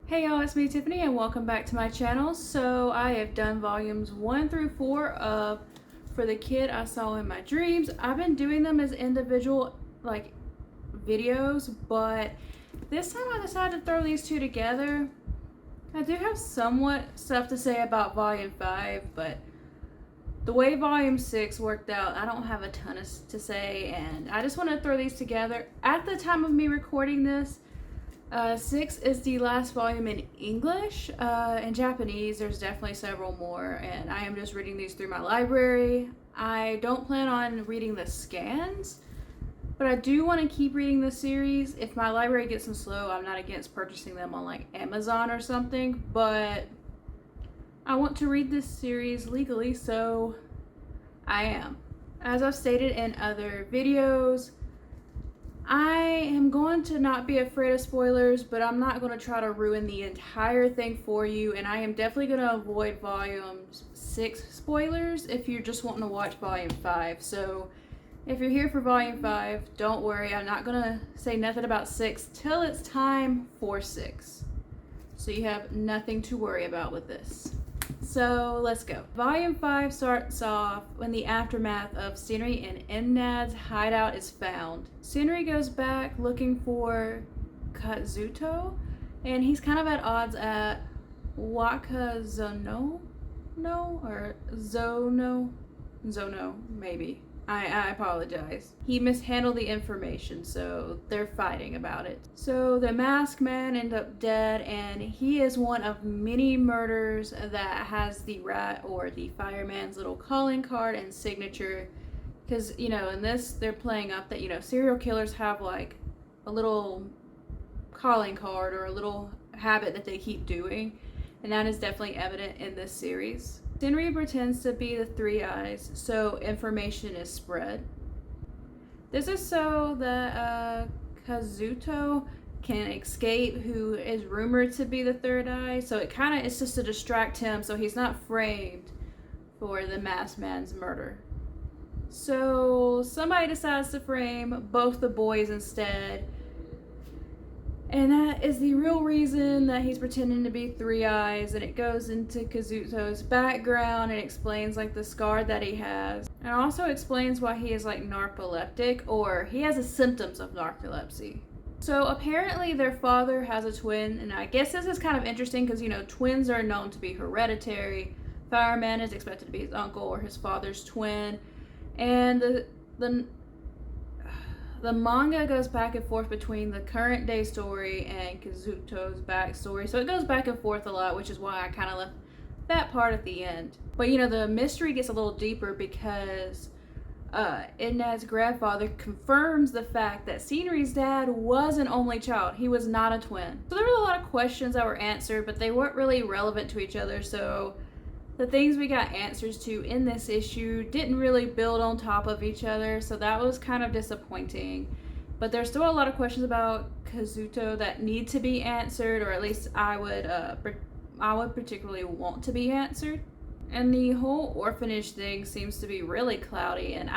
Hey y'all, it's me Tiffany and welcome back to my channel. So I have done volumes 1 through 4 of For the Kid I Saw in My Dreams. I've been doing them as individual videos, but this time I decided to throw these two together. I do have somewhat stuff to say about volume 5, but the way volume 6 worked out, I don't have a ton to say, and I just want to throw these together. At the time of me recording this, 6 is the last volume in English. In Japanese, there's definitely several more, and I am just reading these through my library. I don't plan on reading the scans, but I do want to keep reading the series. If my library gets them slow, I'm not against purchasing them on like Amazon or something, but I want to read this series legally, so I am. As I've stated in other videos, I am going to not be afraid of spoilers, but I'm not going to try to ruin the entire thing for you, and I am definitely going to avoid volume 6 spoilers if you're just wanting to watch volume 5. So if you're here for volume 5, don't worry, I'm not going to say nothing about 6 till it's time for 6. So you have nothing to worry about with this. So let's go. Volume 5 starts off when the aftermath of Shinri and Ennad's hideout is found. Shinri goes back looking for Kazuto, and he's kind of at odds at Wakazono? No? Or Zono? Zono, maybe. I apologize. He mishandled the information, so they're fighting about it. So the masked man ends up dead, and he is one of many murders that has the rat or the fireman's little calling card and signature. Because, you know, in this, they're playing up that, you know, serial killers have like a little calling card or a little habit that they keep doing, and that is definitely evident in this series. Shinri pretends to be the Three Eyes, so information is spread. This is so that Kazuto can escape, who is rumored to be the Third Eye. So it's just to distract him so he's not framed for the masked man's murder. So somebody decides to frame both the boys instead. And that is the real reason that he's pretending to be Three Eyes, and it goes into Kazuto's background and explains like the scar that he has. And also explains why he is like narcoleptic, or he has the symptoms of narcolepsy. So apparently their father has a twin, and I guess this is kind of interesting because, you know, twins are known to be hereditary. Fireman is expected to be his uncle or his father's twin. And the manga goes back and forth between the current day story and Kazuto's backstory. So it goes back and forth a lot, which is why I kind of left that part at the end. But, you know, the mystery gets a little deeper because Ennad's grandfather confirms the fact that Shinri's dad was an only child. He was not a twin. So there were a lot of questions that were answered, but they weren't really relevant to each other. So the things we got answers to in this issue didn't really build on top of each other, so that was kind of disappointing. But there's still a lot of questions about Kazuto that need to be answered, or at least I would particularly want to be answered. And the whole orphanage thing seems to be really cloudy, and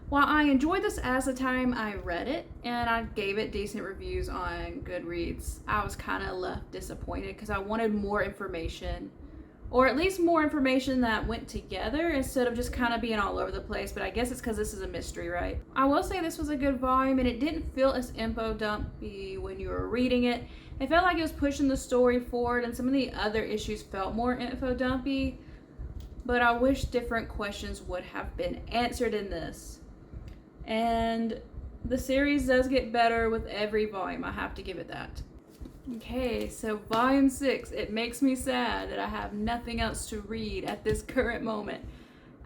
while I enjoyed this as the time I read it, and I gave it decent reviews on Goodreads, I was kind of left disappointed because I wanted more information. Or at least more information that went together instead of just kind of being all over the place. But I guess it's because this is a mystery, right? I will say this was a good volume, and it didn't feel as info dumpy when you were reading it. It felt like it was pushing the story forward, and some of the other issues felt more info dumpy. But I wish different questions would have been answered in this. And the series does get better with every volume. I have to give it that. Okay, so volume 6, it makes me sad that I have nothing else to read at this current moment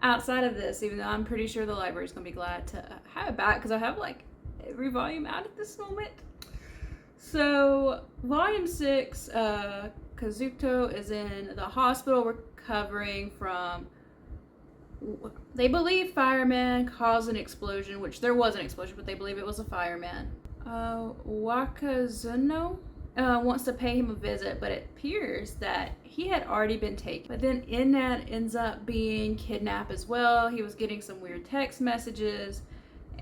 outside of this, even though I'm pretty sure the library is going to be glad to have it back because I have like every volume out at this moment. So volume 6, Kazuto is in the hospital recovering from, they believe fireman caused an explosion, which there was an explosion, but they believe it was a fireman. Wakazuno wants to pay him a visit, but it appears that he had already been taken. But then Ennad ends up being kidnapped as well. He was getting some weird text messages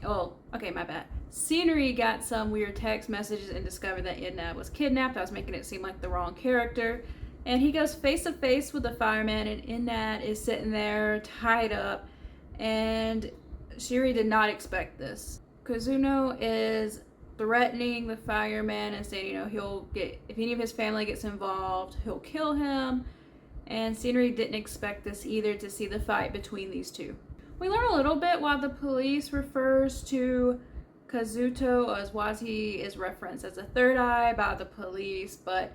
okay, my bad. Scenery got some weird text messages and discovered that Edna was kidnapped. I was making it seem like the wrong character. And he goes face to face with the fireman, and Edna is sitting there tied up. And Shiri did not expect this. Kazuno is threatening the fireman and saying, if any of his family gets involved, he'll kill him. And Scenery didn't expect this either, to see the fight between these two. We learn a little bit why the police refers to Kazuto as why he is referenced as a third eye by the police, but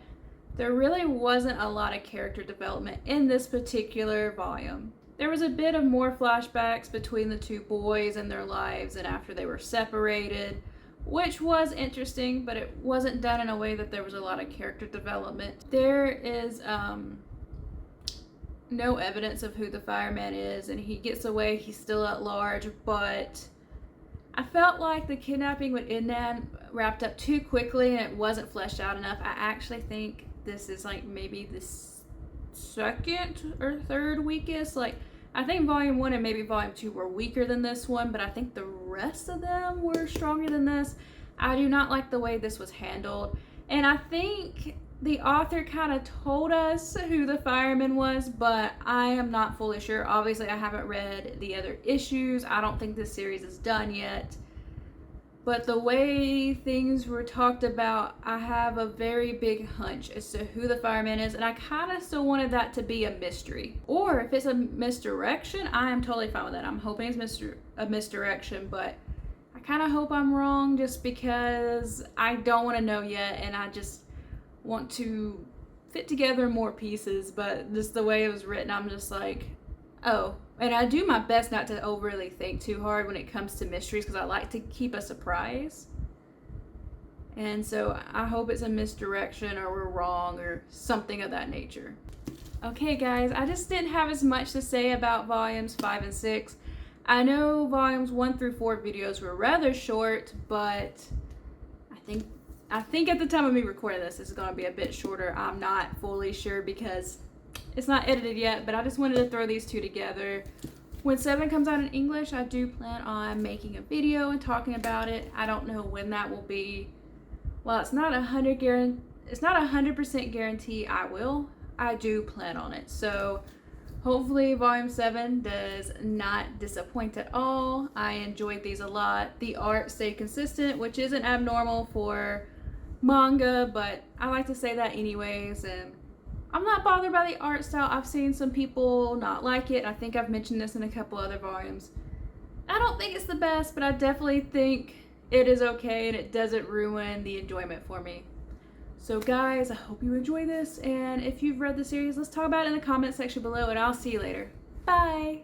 there really wasn't a lot of character development in this particular volume. There was a bit of more flashbacks between the two boys and their lives and after they were separated, which was interesting, but it wasn't done in a way that there was a lot of character development. There is no evidence of who the fireman is, and he gets away, he's still at large, but I felt like the kidnapping with Edna wrapped up too quickly and it wasn't fleshed out enough. I actually think this is like maybe the second or third weakest. Like, I think volume 1 and maybe volume 2 were weaker than this one, but I think the rest of them were stronger than this. I do not like the way this was handled, and I think the author kind of told us who the fireman was, but I am not fully sure. Obviously, I haven't read the other issues. I don't think this series is done yet. But the way things were talked about, I have a very big hunch as to who the fireman is, and I kind of still wanted that to be a mystery. Or if it's a misdirection, I am totally fine with that. I'm hoping it's a misdirection, but I kind of hope I'm wrong, just because I don't want to know yet, and I just want to fit together more pieces. But just the way it was written, I'm just like, oh. And I do my best not to overly think too hard when it comes to mysteries, because I like to keep a surprise. And so I hope it's a misdirection or we're wrong or something of that nature. Okay guys, I just didn't have as much to say about volumes 5 and 6. I know volumes 1 through 4 videos were rather short, but I think at the time of me recording this is going to be a bit shorter. I'm not fully sure because it's not edited yet, but I just wanted to throw these two together. When 7 comes out in English, I do plan on making a video and talking about it. I don't know when that will be. Well, it's not 100% guarantee I do plan on it. So hopefully volume 7 does not disappoint at all. I enjoyed these a lot. The art stayed consistent, which isn't abnormal for manga, but I like to say that anyways, and I'm not bothered by the art style. I've seen some people not like it. I think I've mentioned this in a couple other volumes. I don't think it's the best, but I definitely think it is okay and it doesn't ruin the enjoyment for me. So guys, I hope you enjoy this, and if you've read the series, let's talk about it in the comment section below, and I'll see you later. Bye!